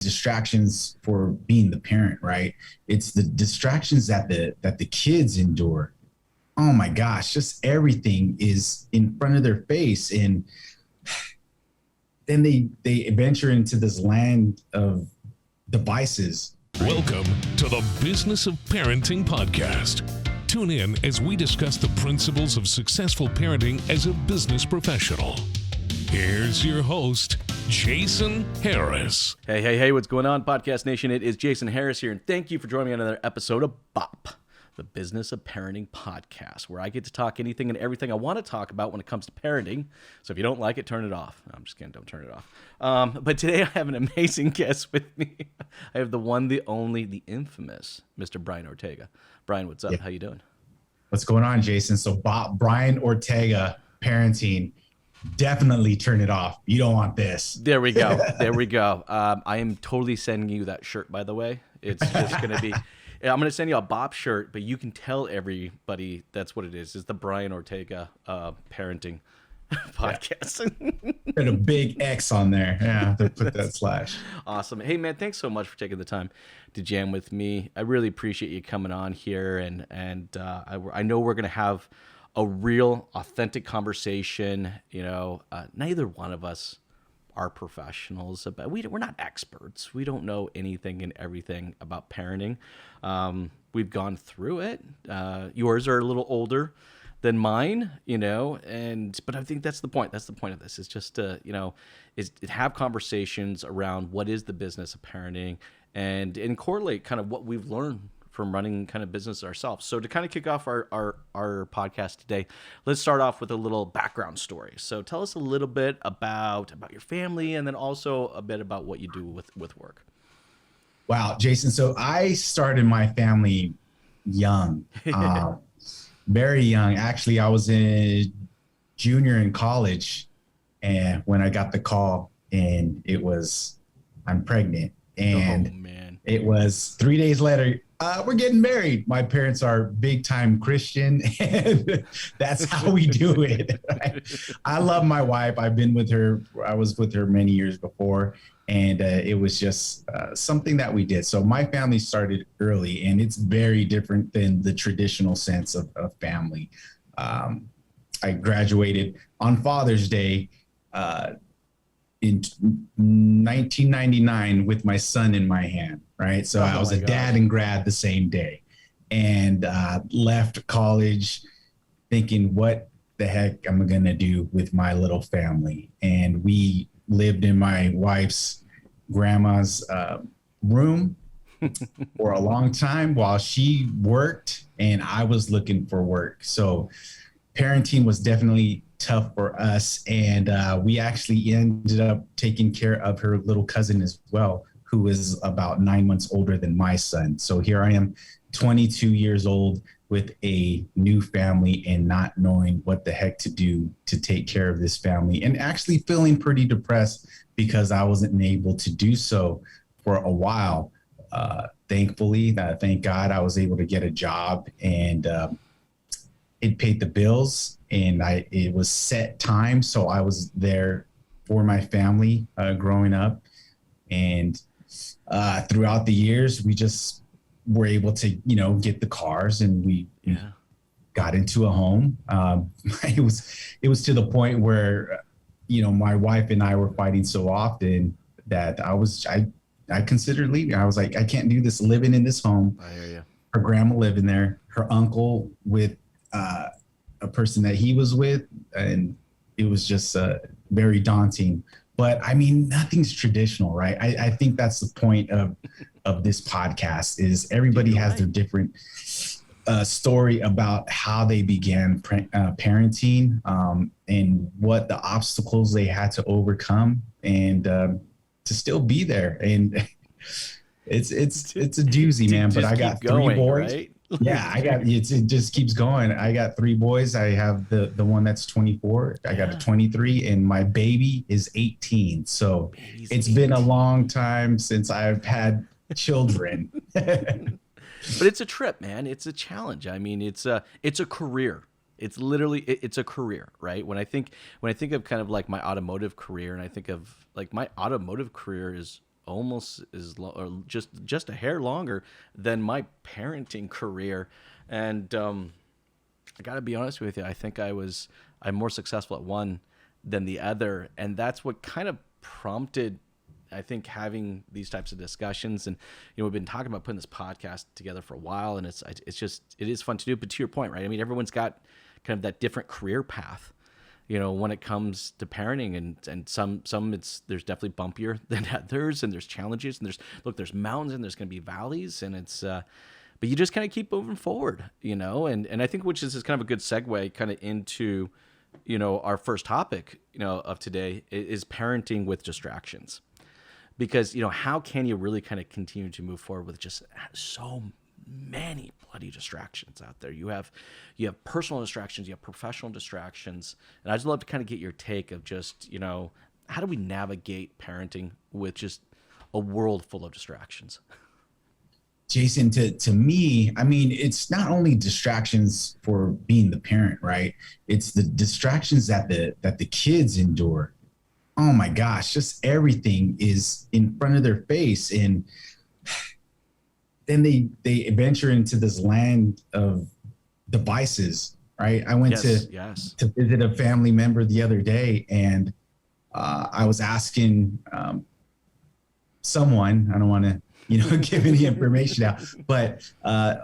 distractions for being the parent, right? It's the distractions that the kids endure. Oh my gosh, just everything is in front of their face. And then they venture into this land of devices. Right? Welcome to the Business of Parenting podcast. Tune in as we discuss the principles of successful parenting as a business professional. Here's your host, Jason Harris. Hey, what's going on, Podcast Nation? It is Jason Harris here, and thank you for joining me on another episode of BOP, the Business of Parenting podcast, where I get to talk anything and everything I want to talk about when it comes to parenting. So if you don't like it, turn it off. No, I'm just kidding, don't turn it off. But today I have an amazing guest with me. I have the one, the only, the infamous Mr. Brian Ortega. Brian, what's up? Yeah. How you doing? What's going on, Jason? So Brian Ortega, parenting. Definitely turn it off. You don't want this. There we go. I am totally sending you that shirt, by the way. It's just going to be, I'm going to send you a BOP shirt, but you can tell everybody that's what it is. It's the Brian Ortega parenting podcast. Yeah. Put a big X on there. Yeah, to put that slash. Awesome. Hey, man, thanks so much for taking the time to jam with me. I really appreciate you coming on here. And I know we're going to have a real authentic conversation. Neither one of us are professionals, but we're not experts. We don't know anything and everything about parenting. We've gone through it. Yours are a little older than mine, but I think that's the point. That's the point of this, is just to, is to have conversations around what is the business of parenting and correlate kind of what we've learned from running kind of business ourselves. So to kind of kick off our podcast today, let's start off with a little background story. So tell us a little bit about your family, and then also a bit about what you do with work. Wow, Jason. So I started my family young, very young. Actually, I was a junior in college, and when I got the call, and it was, I'm pregnant. And it was 3 days later, we're getting married. My parents are big time Christian, and that's how we do it. Right? I love my wife. I've been with her. I was with her many years before, and it was just something that we did. So my family started early, and it's very different than the traditional sense of family. I graduated on Father's Day in 1999 with my son in my hand, right? So I was a dad and grad the same day, and left college thinking, what the heck am I going to do with my little family? And we lived in my wife's grandma's room for a long time while she worked and I was looking for work. So parenting was definitely tough for us, and we actually ended up taking care of her little cousin as well, who is about 9 months older than my son. So here I am, 22 years old, with a new family and not knowing what the heck to do to take care of this family, and actually feeling pretty depressed because I wasn't able to do so for a while. Thankfully, thank God, I was able to get a job, and it paid the bills, and it was set time. So I was there for my family growing up. And throughout the years, we just were able to, get the cars, and we got into a home. It was to the point where, my wife and I were fighting so often that I considered leaving. I was like, I can't do this living in this home. I hear you. Her grandma living there, her uncle with a person that he was with, and it was just very daunting. But I mean, nothing's traditional, right? I think that's the point of this podcast, is everybody has their different story about how they began parenting, and what the obstacles they had to overcome, and to still be there. And it's a doozy, man. But I got three boys. Right? Yeah, it just keeps going. I got three boys. I have the one that's 24. I got a 23, and my baby is 18. So it's been a long time since I've had children. But it's a trip, man. It's a challenge. I mean, it's a career. It's literally, it's a career, right? When I think of kind of like my automotive career, and I think of like my automotive career is almost or just a hair longer than my parenting career. And I got to be honest with you, I think I'm more successful at one than the other, and that's what kind of prompted, I think, having these types of discussions. And we've been talking about putting this podcast together for a while, and it is fun to do. But to your point, right? I mean, everyone's got kind of that different career path, when it comes to parenting, and some there's definitely bumpier than others, and there's challenges, and there's mountains, and there's going to be valleys, and it's but you just kind of keep moving forward, and I think, which is kind of a good segue kind of into our first topic of today is parenting with distractions. Because, how can you really kind of continue to move forward with just so many bloody distractions out there? You have personal distractions, you have professional distractions. And I'd just love to kind of get your take of just, how do we navigate parenting with just a world full of distractions? Jason, to me, I mean, it's not only distractions for being the parent, right? It's the distractions that the kids endure. Oh my gosh, just everything is in front of their face. And then they venture into this land of devices, right? I went to visit a family member the other day, and I was asking someone, I don't want to give any information out, but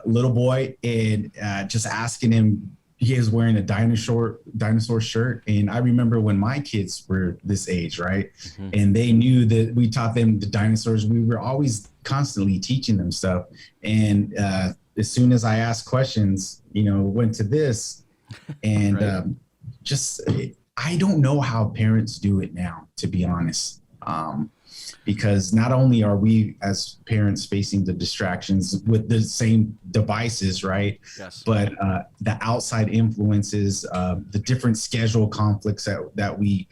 little boy, and just asking him, he is wearing a dinosaur shirt. And I remember when my kids were this age, right? Mm-hmm. And they knew that we taught them the dinosaurs. We were always constantly teaching them stuff. And as soon as I asked questions, went to this, and right. I don't know how parents do it now, to be honest. Because not only are we as parents facing the distractions with the same devices, right? Yes. But the outside influences, the different schedule conflicts that we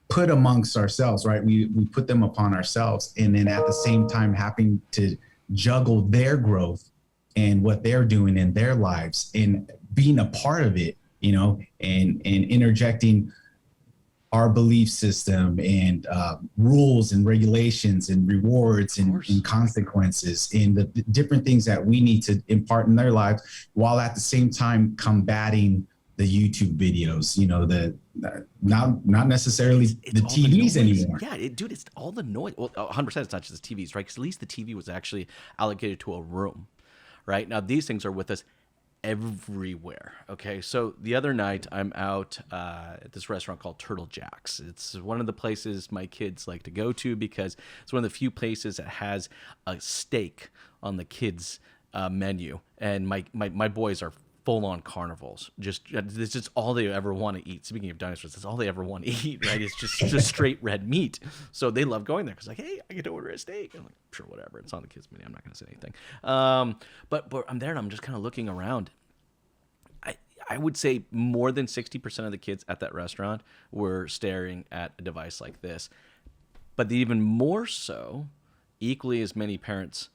put amongst ourselves, right? We put them upon ourselves, and then at the same time having to juggle their growth and what they're doing in their lives and being a part of it, and interjecting our belief system and rules and regulations and rewards and consequences and the different things that we need to impart in their lives, while at the same time combating the YouTube videos, not necessarily the TVs anymore. Yeah, dude, it's all the noise. Well, 100% it's not just the TVs, right? Because at least the TV was actually allocated to a room, right? Now these things are with us everywhere. Okay, so the other night I'm out at this restaurant called Turtle Jack's. It's one of the places my kids like to go to because it's one of the few places that has a steak on the kids menu, and my boys are full-on carnivals. It's just all they ever want to eat. Speaking of dinosaurs, that's all they ever want to eat, right? It's just straight red meat. So they love going there because, like, hey, I get to order a steak. I'm like, sure, whatever. It's on the kids' menu. I'm not going to say anything. But I'm there and I'm just kind of looking around. I would say more than 60% of the kids at that restaurant were staring at a device like this. But even more so, equally as many parents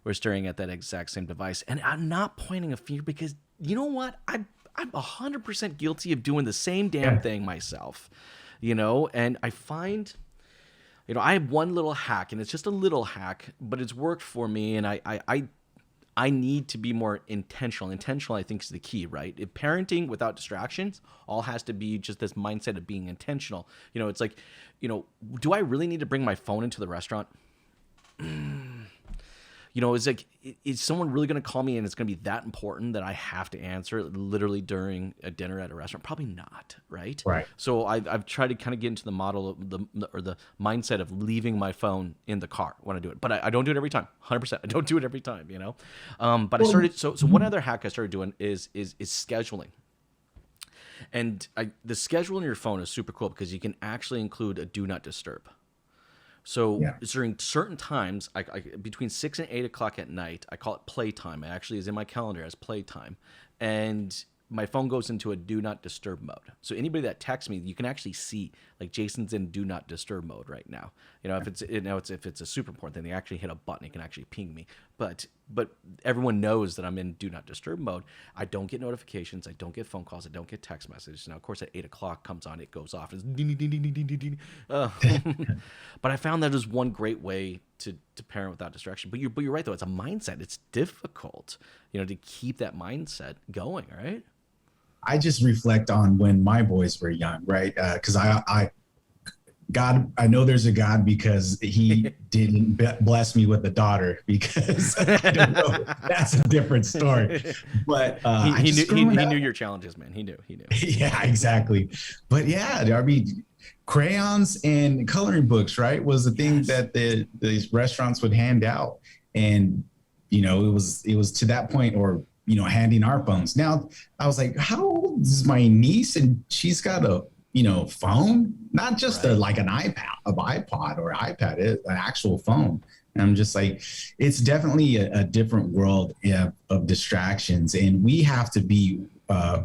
were staring at that exact same device. And I'm not pointing a finger because you know what? I'm 100% guilty of doing the same damn thing myself, and I find, I have one little hack, and it's just a little hack, but it's worked for me. And I need to be more intentional. Intentional, I think, is the key, right? If parenting without distractions all has to be just this mindset of being intentional. It's like, do I really need to bring my phone into the restaurant? It's like, is someone really going to call me and it's going to be that important that I have to answer it literally during a dinner at a restaurant? Probably not, right? Right. So I've tried to kind of get into the model of the mindset of leaving my phone in the car when I do it. But I don't do it every time, 100%. I don't do it every time, But I started, so one other hack I started doing is scheduling. And the schedule in your phone is super cool because you can actually include a do not disturb. So during certain times, I between 6 and 8 o'clock at night, I call it playtime. It actually is in my calendar as playtime. And my phone goes into a do not disturb mode. So anybody that texts me, you can actually see like Jason's in do not disturb mode right now. You know, if it's a super important thing, they actually hit a button, it can actually ping me. But everyone knows that I'm in do not disturb mode. I don't get notifications, I don't get phone calls, I don't get text messages. Now, of course, at 8:00 comes on, it goes off. It's ding, ding, ding, ding, ding, ding, ding. But I found that is one great way to parent without distraction. But you're right, though. It's a mindset. It's difficult, you know, to keep that mindset going, right? I just reflect on when my boys were young, right? Because God, I know there's a God because he didn't bless me with a daughter, because I don't know, that's a different story. But he knew your challenges, man. He knew. Yeah, exactly. But yeah, I mean, crayons and coloring books, right, was the thing that these restaurants would hand out. And, you know, it was to that point, or, you know, handing our phones. Now I was like, how old is my niece? And she's got a, you know, phone, not just like an iPod or iPad, an actual phone. And I'm just like, it's definitely a different world of distractions. And we have to be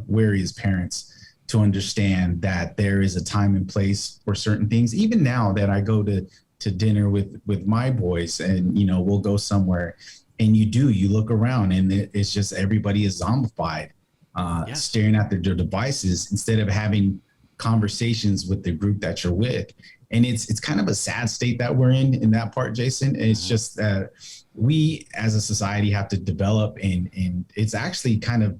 wary as parents to understand that there is a time and place for certain things. Even now that I go to dinner with my boys, and, you know, we'll go somewhere, and you look around, and it's just everybody is zombified, staring at their devices instead of having conversations with the group that you're with. And it's kind of a sad state that we're in that part, Jason. It's just that we as a society have to develop, and it's actually kind of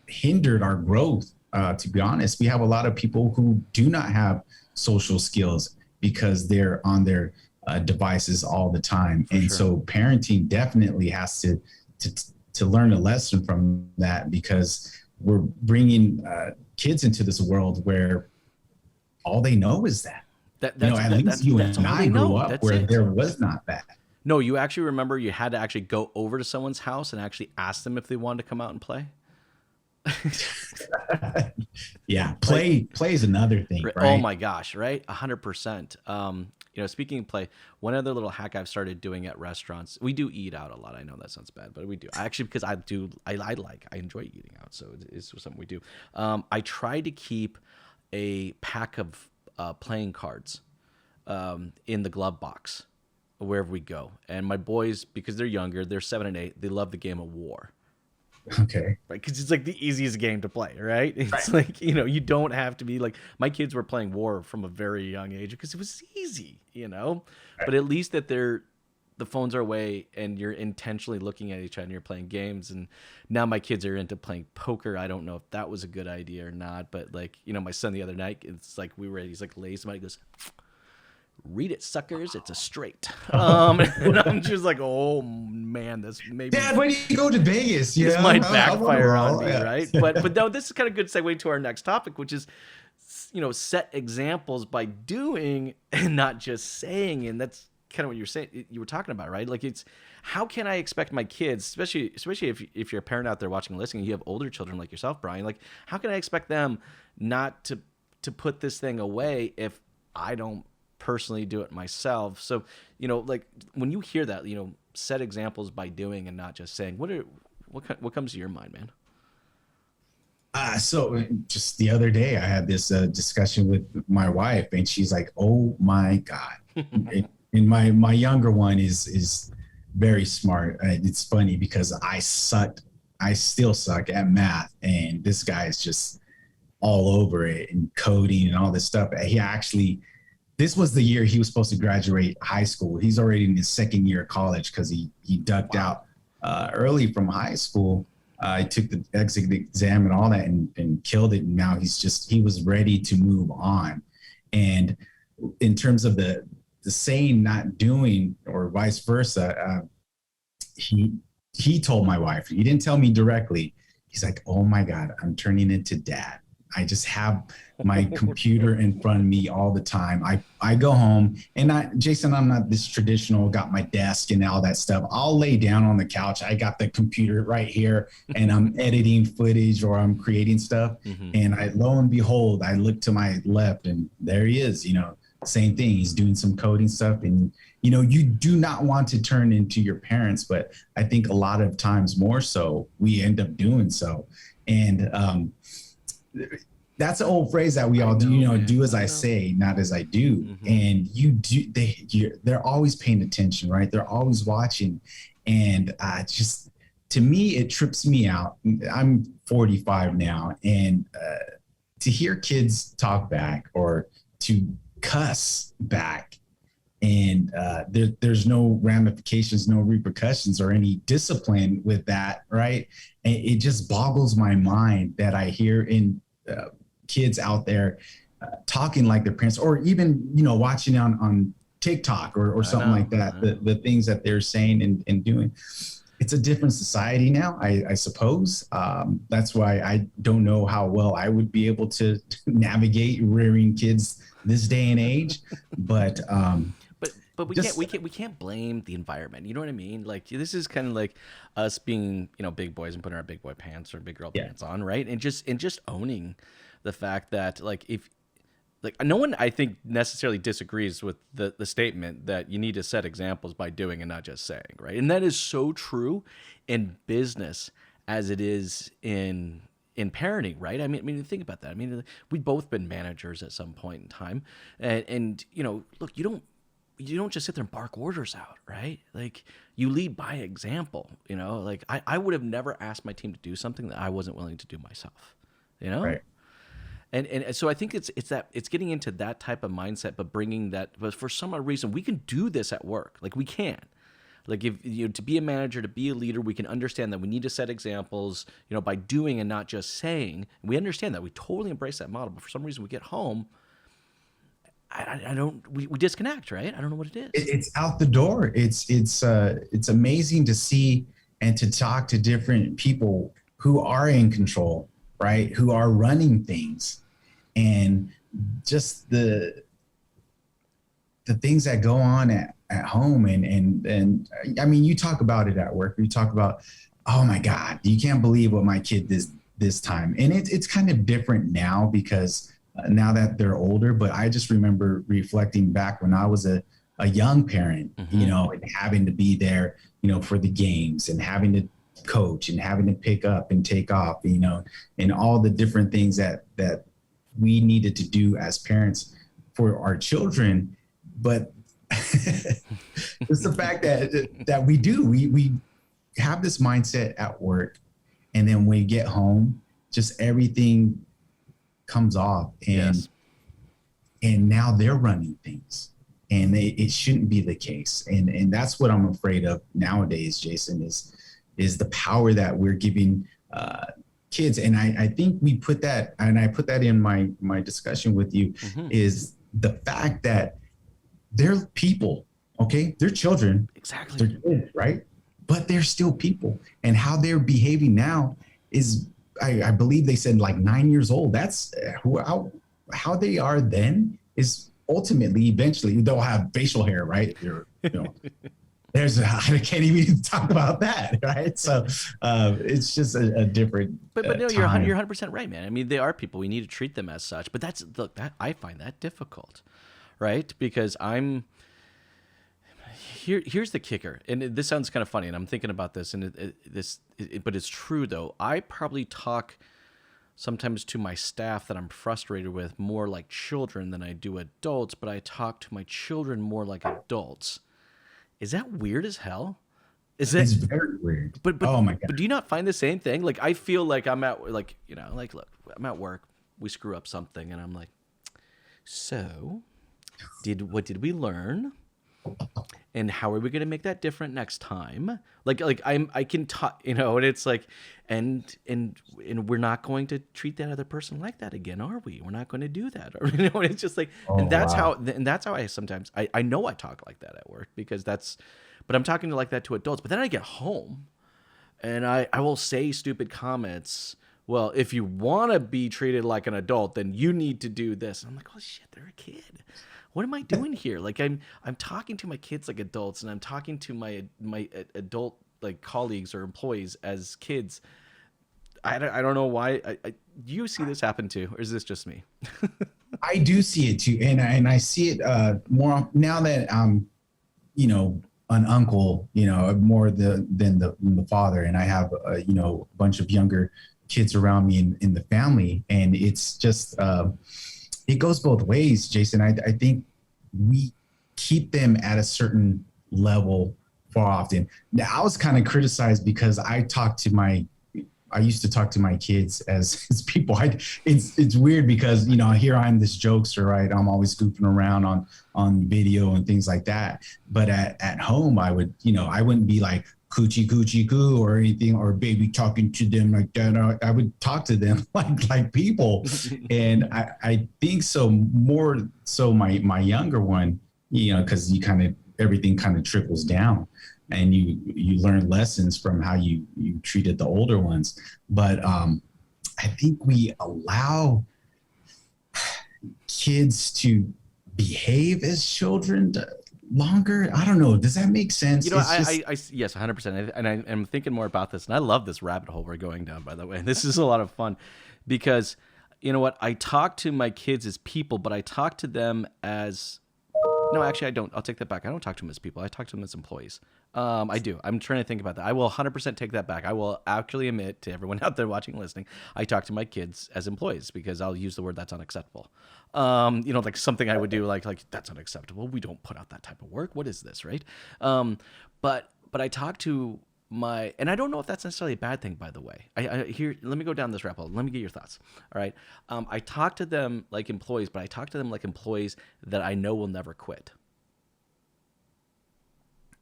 hindered our growth. To be honest, we have a lot of people who do not have social skills because they're on their devices all the time. So parenting definitely has to learn a lesson from that, because we're bringing kids into this world where all they know is that. At least you and I grew up where there was not that. No, you actually remember you had to actually go over to someone's house and actually ask them if they wanted to come out and play? Yeah, play is another thing, right? Oh my gosh, right? 100%. You know, speaking of play, one other little hack I've started doing at restaurants. We do eat out a lot. I know that sounds bad, but we do. Actually, because I enjoy eating out, so it's something we do. I try to keep a pack of playing cards in the glove box wherever we go. And my boys, because they're younger, they're 7 and 8, they love the game of War. Okay. Right, because it's like the easiest game to play, right? It's like, you know, you don't have to be like, my kids were playing War from a very young age because it was easy, you know. Right. But at least that the phones are away and you're intentionally looking at each other and you're playing games. And now my kids are into playing poker. I don't know if that was a good idea or not, but like, you know, my son the other night, it's like he's like lazy, somebody goes, "Read it, suckers. It's a straight." And I'm just like, oh man, this maybe. Dad, when you go to Vegas, this might backfire on me, right? But no, this is kind of a good segue to our next topic, which is, you know, set examples by doing and not just saying. And that's kind of what you were talking about, right? Like, it's, how can I expect my kids, especially if you're a parent out there watching and listening, you have older children like yourself, Brian, like, how can I expect them not to put this thing away if I don't personally do it myself? So, you know, like, when you hear that, you know, set examples by doing and not just saying, what comes to your mind, man? So just the other day I had this discussion with my wife, and she's like, "Oh my God." And my younger one is very smart. It's funny because I still suck at math, and this guy is just all over it, and coding and all this stuff. This was the year he was supposed to graduate high school. He's already in his second year of college because he ducked out early from high school. I took the exit exam and all that and killed it. And now he was ready to move on. And in terms of the saying, not doing, or vice versa, he told my wife, he didn't tell me directly. He's like, "Oh my God, I'm turning into dad. I just have my computer in front of me all the time. I go home and Jason, I'm not this traditional, got my desk and all that stuff. I'll lay down on the couch. I got the computer right here and I'm editing footage or I'm creating stuff. Mm-hmm. And lo and behold, I look to my left and there he is, you know, same thing. He's doing some coding stuff. And, you know, you do not want to turn into your parents, but I think a lot of times more so we end up doing so. And, that's an old phrase that we all do, do as I say, not as I do. Mm-hmm. And they're always paying attention, right? They're always watching. And to me, it trips me out. I'm 45 now. And to hear kids talk back or to cuss back, and there's no ramifications, no repercussions or any discipline with that, right? And it just boggles my mind that I hear in kids out there talking like their parents, or even watching on TikTok or something like that. The things that they're saying and doing. It's a different society now, I suppose. That's why I don't know how well I would be able to navigate rearing kids this day and age, but we can't blame the environment. You know what I mean? Like, this is kind of like us being, big boys and putting our big boy pants or big girl pants on, right? And just owning the fact that, like, no one, I think, necessarily disagrees with the statement that you need to set examples by doing and not just saying, right? And that is so true in business as it is in parenting, right? I mean, think about that. I mean, we've both been managers at some point in time, and look, you don't just sit there and bark orders out, right? Like, you lead by example. Like, I would have never asked my team to do something that I wasn't willing to do myself. Right. And so I think it's getting into that type of mindset, but bringing that. But for some odd reason, we can do this at work. Like, we can. Like, if to be a manager, to be a leader, we can understand that we need to set examples, by doing and not just saying. We understand that. We totally embrace that model. But for some reason, we get home. We disconnect, right? I don't know what it is. It's out the door. It's amazing to see and to talk to different people who are in control, right? Who are running things, and just the things that go on at home. And I mean, you talk about it at work. You talk about, oh my God, you can't believe what my kid did this time. And it's kind of different now because now that they're older, but I just remember reflecting back when I was a young parent, Mm-hmm. and having to be there, for the games and having to coach and having to pick up and take off, and all the different things that we needed to do as parents for our children. But it's the fact that we have this mindset at work, and then when we get home, just everything comes off, and now they're running things, and it shouldn't be the case. And that's what I'm afraid of nowadays, Jason, is the power that we're giving kids. And I think we put that, and I put that in my discussion with you, Mm-hmm. is the fact that they're people, okay? They're children. Exactly. They're kids, right? But they're still people. And how they're behaving now is, I believe they said, like 9 years old. That's how they are then is ultimately, eventually, they'll have facial hair, right? I can't even talk about that, right? So it's just a different. But no, time. you're 100% right, man. I mean, they are people. We need to treat them as such. But I find that difficult, right? Because here's the kicker, and this sounds kind of funny, and I'm thinking about this, and but it's true though. I probably talk sometimes to my staff that I'm frustrated with more like children than I do adults, but I talk to my children more like adults. Is that weird as hell? It's very weird. But oh my God. But do you not find the same thing? Like, I feel like I'm at look, I'm at work. We screw up something, and I'm like, so, what did we learn? And how are we going to make that different next time? I can talk, and it's like, and we're not going to treat that other person like that again, are we? We're not going to do that. Or, it's just like, and that's how I sometimes, I know I talk like that at work but I'm talking like that to adults. But then I get home and I will say stupid comments. Well, if you want to be treated like an adult, then you need to do this. And I'm like, oh shit, they're a kid. What am I doing here? Like, I'm talking to my kids like adults, and I'm talking to my adult like colleagues or employees as kids. I don't know why. Do you see this happen too, or is this just me? I do see it too, and I see it more now that I'm, an uncle, more than the father, and I have a bunch of younger kids around me in the family. And it's just, it goes both ways, Jason. I think we keep them at a certain level far often. Now, I was kind of criticized because I used to talk to my kids as people. It's weird because, here I'm this jokester, right? I'm always goofing around on video and things like that. But at home, I wouldn't be like coochie coochie coo or anything, or baby talking to them like that. I would talk to them like people. And I think so more so my younger one, because everything kind of trickles down. And you learn lessons from how you treated the older ones. But I think we allow kids to behave as children longer. I don't know. Does that make sense? Yes, 100%. And I'm thinking more about this. And I love this rabbit hole we're going down, by the way. This is a lot of fun because, you know what? I talk to my kids as people, but I talk to them as... No, actually, I don't. I'll take that back. I don't talk to them as people. I talk to them as employees. I do. I'm trying to think about that. I will 100% take that back. I will actually admit to everyone out there watching and listening, I talk to my kids as employees because I'll use the word that's unacceptable. Like something I would do like that's unacceptable. We don't put out that type of work. What is this, right? But I talk to and I don't know if that's necessarily a bad thing, by the way. Let me go down this rabbit hole. Let me get your thoughts. All right. I talk to them like employees, but I talk to them like employees that I know will never quit.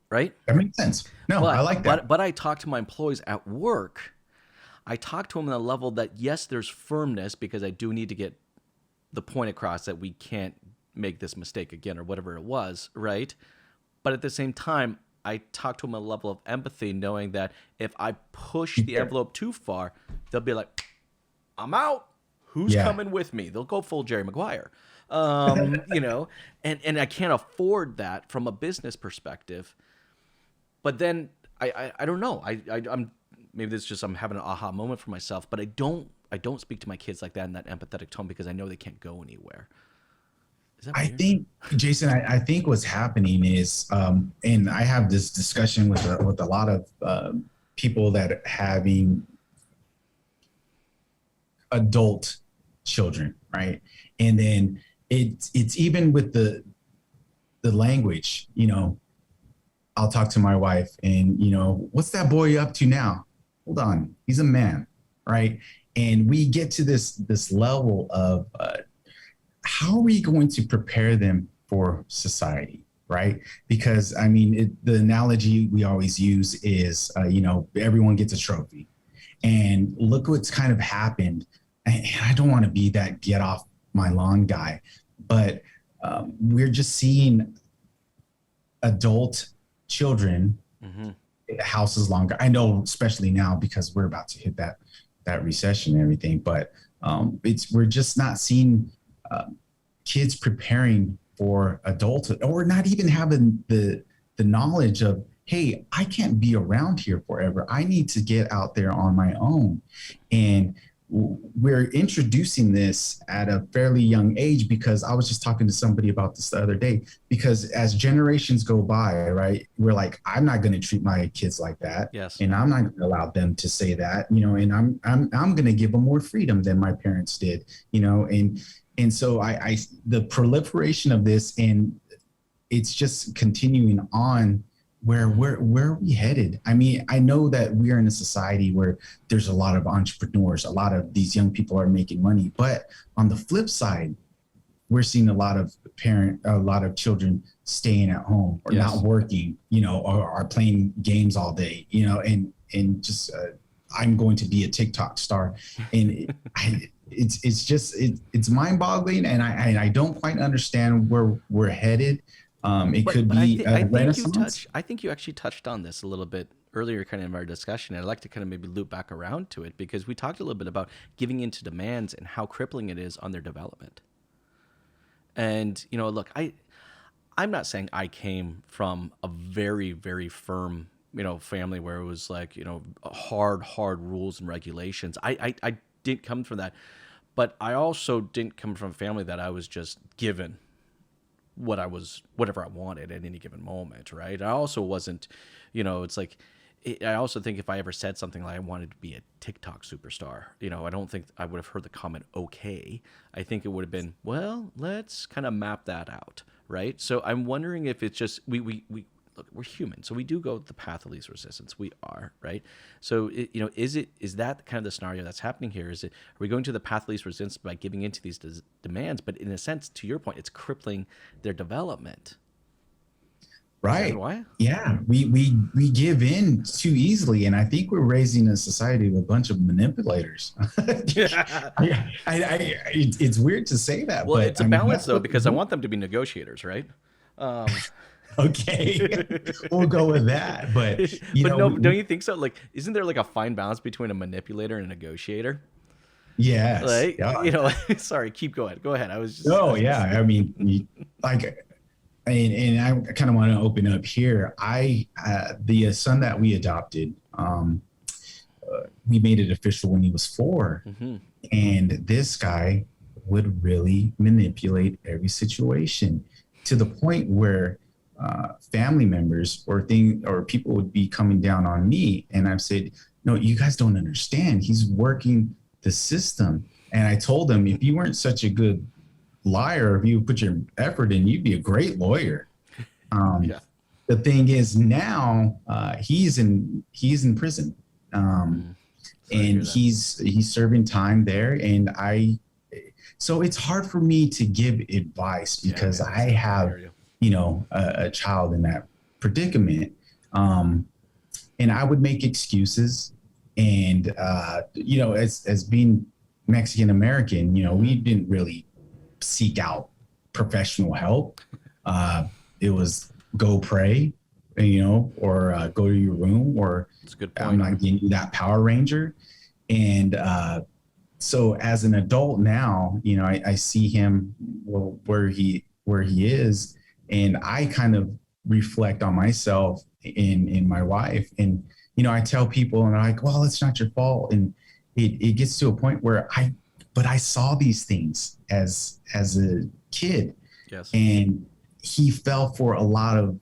Right? That makes sense. No, I like that. But I talk to my employees at work. I talk to them on a level that, yes, there's firmness because I do need to get the point across that we can't make this mistake again or whatever it was, right? But at the same time, I talk to them on a level of empathy, knowing that if I push the envelope too far, they'll be like, I'm out. Who's coming with me? They'll go full Jerry Maguire. And I can't afford that from a business perspective. But then I don't know. I'm maybe this is just I'm having an aha moment for myself, but I don't speak to my kids like that in that empathetic tone because I know they can't go anywhere. I think, Jason, I think what's happening is, and I have this discussion with a lot of people that are having adult children, right? And then it's even with the language, I'll talk to my wife and, what's that boy up to now? Hold on, he's a man, right? And we get to this level of how are we going to prepare them for society, right? Because the analogy we always use is, everyone gets a trophy, and look what's kind of happened. And I don't want to be that get off my lawn guy, but we're just seeing adult children, houses longer. I know, especially now because we're about to hit that recession and everything, but we're just not seeing kids preparing for adulthood, or not even having the knowledge of, hey, I can't be around here forever. I need to get out there on my own. And we're introducing this at a fairly young age, because I was just talking to somebody about this the other day, because as generations go by, right, we're like, I'm not going to treat my kids like that. Yes. And I'm not going to allow them to say that, and I'm going to give them more freedom than my parents did, and so I the proliferation of this, and it's just continuing on. Where are we headed? I know that we are in a society where there's a lot of entrepreneurs, a lot of these young people are making money, but on the flip side, we're seeing a lot of children staying at home or not working, or are playing games all day, and just I'm going to be a TikTok star, and it's mind-boggling, and I don't quite understand where we're headed. Could be a renaissance. I think you actually touched on this a little bit earlier, kind of in our discussion. I'd like to kind of maybe loop back around to it, because we talked a little bit about giving into demands and how crippling it is on their development. And look, I'm not saying I came from a very, very firm, family where it was like, hard rules and regulations. I didn't come from that, but I also didn't come from a family that I was just given whatever I wanted at any given moment, right? I also wasn't, it's like I also think if I ever said something like I wanted to be a TikTok superstar, I don't think I would have heard the comment, okay. I think it would have been, well, let's kind of map that out, right? So I'm wondering if it's just, we look, we're human. So we do go the path of least resistance. We are, right? So, is that kind of the scenario that's happening here? Are we going to the path of least resistance by giving into these demands? But in a sense, to your point, it's crippling their development. Right. Why? Yeah. We give in too easily. And I think we're raising a society of a bunch of manipulators. Yeah. It's weird to say that. Well, but it's a balance though, because I want them to be negotiators, right? Okay. We'll go with that. But don't you think so? Like, isn't there like a fine balance between a manipulator and a negotiator? Yes. Like, yeah. Sorry, keep going. Go ahead. I mean, and I kind of want to open up here. The son that we adopted, we made it official when he was 4. Mm-hmm. And this guy would really manipulate every situation to the point where family members or people would be coming down on me. And I've said, no, you guys don't understand. He's working the system. And I told him, if you weren't such a good liar, if you put your effort in, you'd be a great lawyer. The thing is now he's in prison. And he's serving time there. And so it's hard for me to give advice because I have, a child in that predicament. And I would make excuses. And, as being Mexican American, we didn't really seek out professional help. It was go pray, or go to your room, or that's a good point. I'm not getting you that Power Ranger. And so as an adult now, I see him where he is, and I kind of reflect on myself and my wife. And, I tell people and they're like, well, it's not your fault. And it gets to a point where I saw these things as a kid. Yes. And he fell for a lot of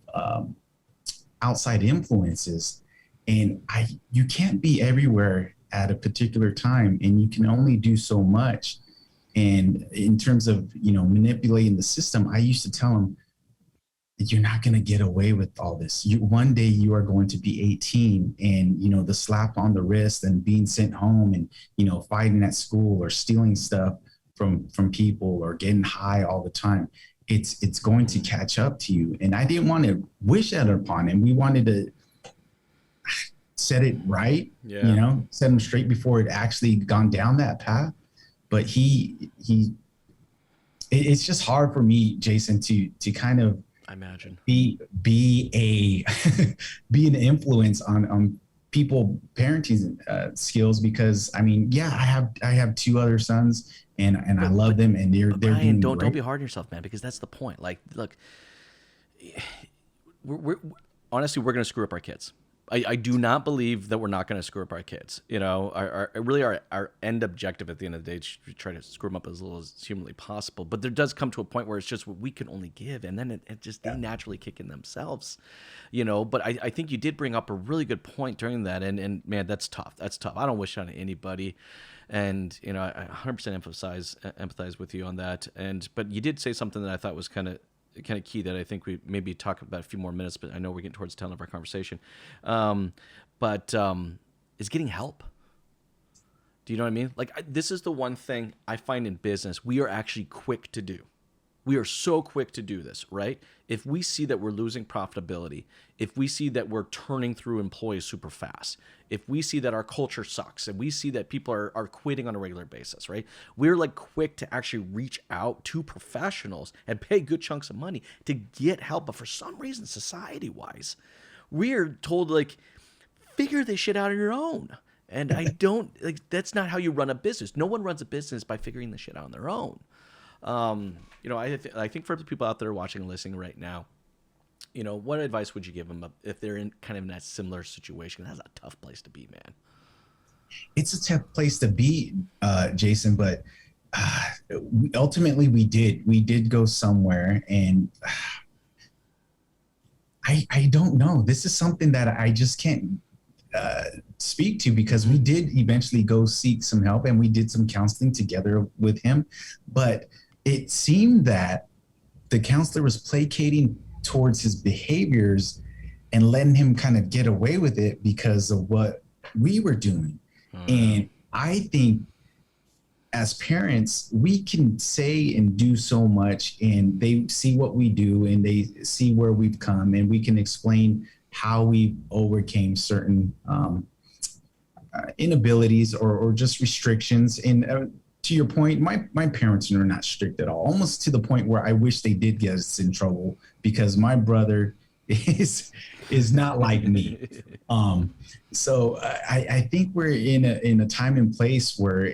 outside influences. And you can't be everywhere at a particular time, and you can only do so much. And in terms of, manipulating the system, I used to tell him, you're not going to get away with all this. One day you are going to be 18, and, the slap on the wrist and being sent home and, fighting at school or stealing stuff from people or getting high all the time. It's going to catch up to you. And I didn't want to wish that upon him. We wanted to set it right, set him straight before it actually gone down that path. But it's just hard for me, Jason, to kind of, I imagine, be an influence on people parenting skills, because I have 2 other sons, and I love them, and they're Brian, doing don't be hard on yourself, man, because that's the point. Like, look, we're honestly, we're going to screw up our kids. I do not believe that we're not going to screw up our kids. Our end objective at the end of the day is to try to screw them up as little as humanly possible. But there does come to a point where it's just what we can only give, and then they naturally kick in themselves. But I think you did bring up a really good point during that, and man, that's tough. That's tough. I don't wish on anybody, and I 100% empathize with you on that. But you did say something that I thought was kind of key that I think we maybe talk about a few more minutes, but I know we're getting towards the tail end of our conversation. Is getting help. Do you know what I mean? Like, this is the one thing I find in business we are actually quick to do. We are so quick to do this, right? If we see that we're losing profitability, if we see that we're turning through employees super fast, if we see that our culture sucks, and we see that people are quitting on a regular basis, right? We're like quick to actually reach out to professionals and pay good chunks of money to get help. But for some reason, society-wise, we're told, like, figure this shit out on your own. And I don't, like, that's not how you run a business. No one runs a business by figuring this shit out on their own. I think for the people out there watching and listening right now, what advice would you give them if they're in kind of in that similar situation? That's a tough place to be, man. It's a tough place to be, Jason, but ultimately we did go somewhere, and I don't know. This is something that I just can't speak to, because we did eventually go seek some help and we did some counseling together with him. But it seemed that the counselor was placating towards his behaviors and letting him kind of get away with it because of what we were doing. And I think as parents, we can say and do so much, and they see what we do and they see where we've come, and we can explain how we overcame certain inabilities or just restrictions. And to your point, my parents are not strict at all, almost to the point where I wish they did get us in trouble, because my brother is not like me. So I think we're in a time and place where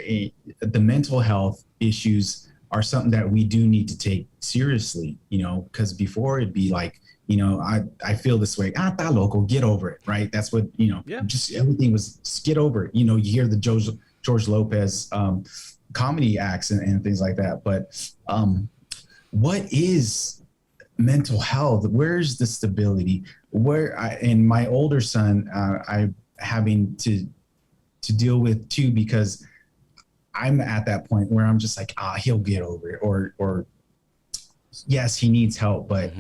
the mental health issues are something that we do need to take seriously, because before it'd be like, I feel this way, tá loco, get over it, right? That's what, just everything was just get over it. You hear the George Lopez comedy acts and things like that. But what is mental health? Where's the stability? And my older son, I'm having to deal with too, because I'm at that point where I'm just like, he'll get over it, or yes, he needs help, but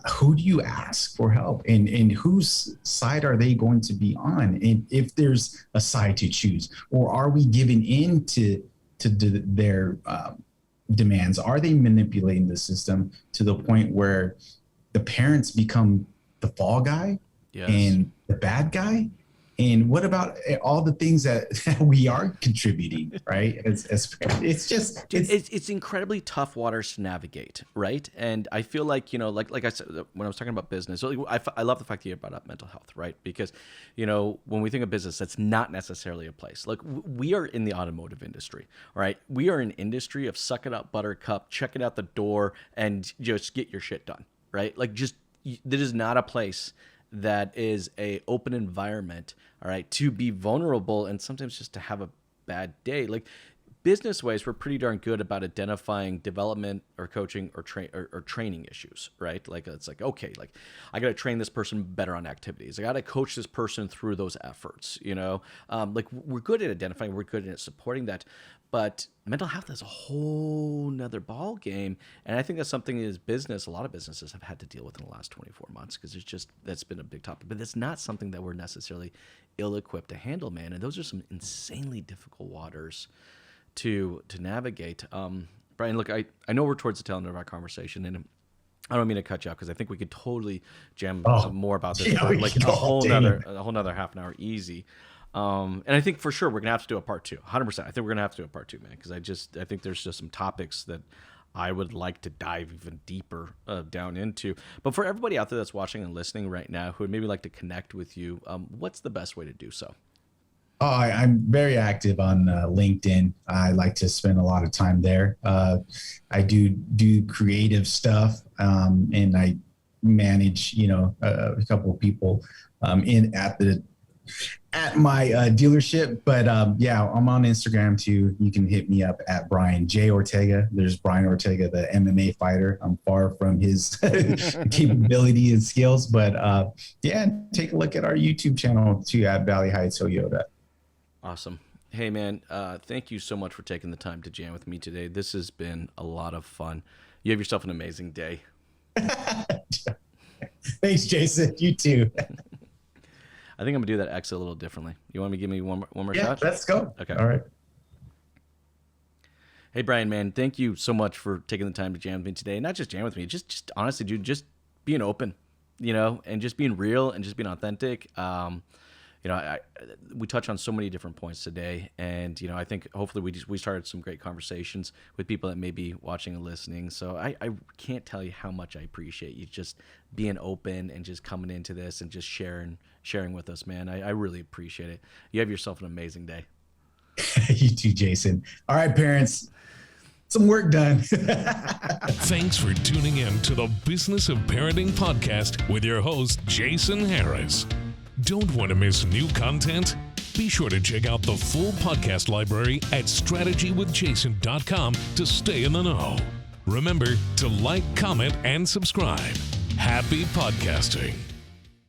who do you ask for help, and whose side are they going to be on? And if there's a side to choose, or are we giving in to their demands? Are they manipulating the system to the point where the parents become the fall guy and the bad guy? And what about all the things that we are contributing, right? It's incredibly tough waters to navigate, right? And I feel like, like I said, when I was talking about business, so I love the fact that you brought up mental health, right? Because, when we think of business, that's not necessarily a place. Like, we are in the automotive industry, right? We are an industry of suck it up, buttercup, check it out the door, and just get your shit done, right? Like, this is not a place that is a open environment, all right, to be vulnerable and sometimes just to have a bad day. Like, business ways, we're pretty darn good about identifying development or coaching or training issues, right? Like, it's like, okay, like, I got to train this person better on activities. I got to coach this person through those efforts, like, we're good at identifying, we're good at supporting that. But mental health is a whole nother ball game. And I think that's something a lot of businesses have had to deal with in the last 24 months, because that's been a big topic. But it's not something that we're necessarily ill-equipped to handle, man. And those are some insanely difficult waters to navigate. Brian, look, I know we're towards the tail end of our conversation, and I don't mean to cut you off, because I think we could totally jam some more about this, like a whole nother half an hour easy. And I think for sure we're gonna have to do a part 2, 100%. I think we're gonna have to do a part 2, man, because I think there's just some topics that I would like to dive even deeper down into. But for everybody out there that's watching and listening right now who would maybe like to connect with you, what's the best way to do so? Oh, I'm very active on LinkedIn. I like to spend a lot of time there. I do creative stuff, and I manage, a couple of people at my dealership. But I'm on Instagram too. You can hit me up at Brian J. Ortega. There's Brian Ortega, the MMA fighter. I'm far from his capability and skills, but take a look at our YouTube channel too, at Valley Heights Toyota. Awesome. Hey, man, thank you so much for taking the time to jam with me today. This has been a lot of fun. You have yourself an amazing day. Thanks, Jason. You too. I think I'm going to do that X a little differently. You want me to give me one more shot? Let's go. Okay. All right. Hey, Brian, man, thank you so much for taking the time to jam with me today. Not just jam with me, just honestly, dude, just being open, and just being real and just being authentic. We touch on so many different points today, and I think hopefully we started some great conversations with people that may be watching and listening. So I can't tell you how much I appreciate you just being open and just coming into this and just sharing with us, man. I really appreciate it. You have yourself an amazing day. You too, Jason. All right, parents. Some work done. Thanks for tuning in to the Business of Parenting podcast with your host, Jason Harris. Don't want to miss new content? Be sure to check out the full podcast library at strategywithjason.com to stay in the know. Remember to like, comment, and subscribe. Happy podcasting.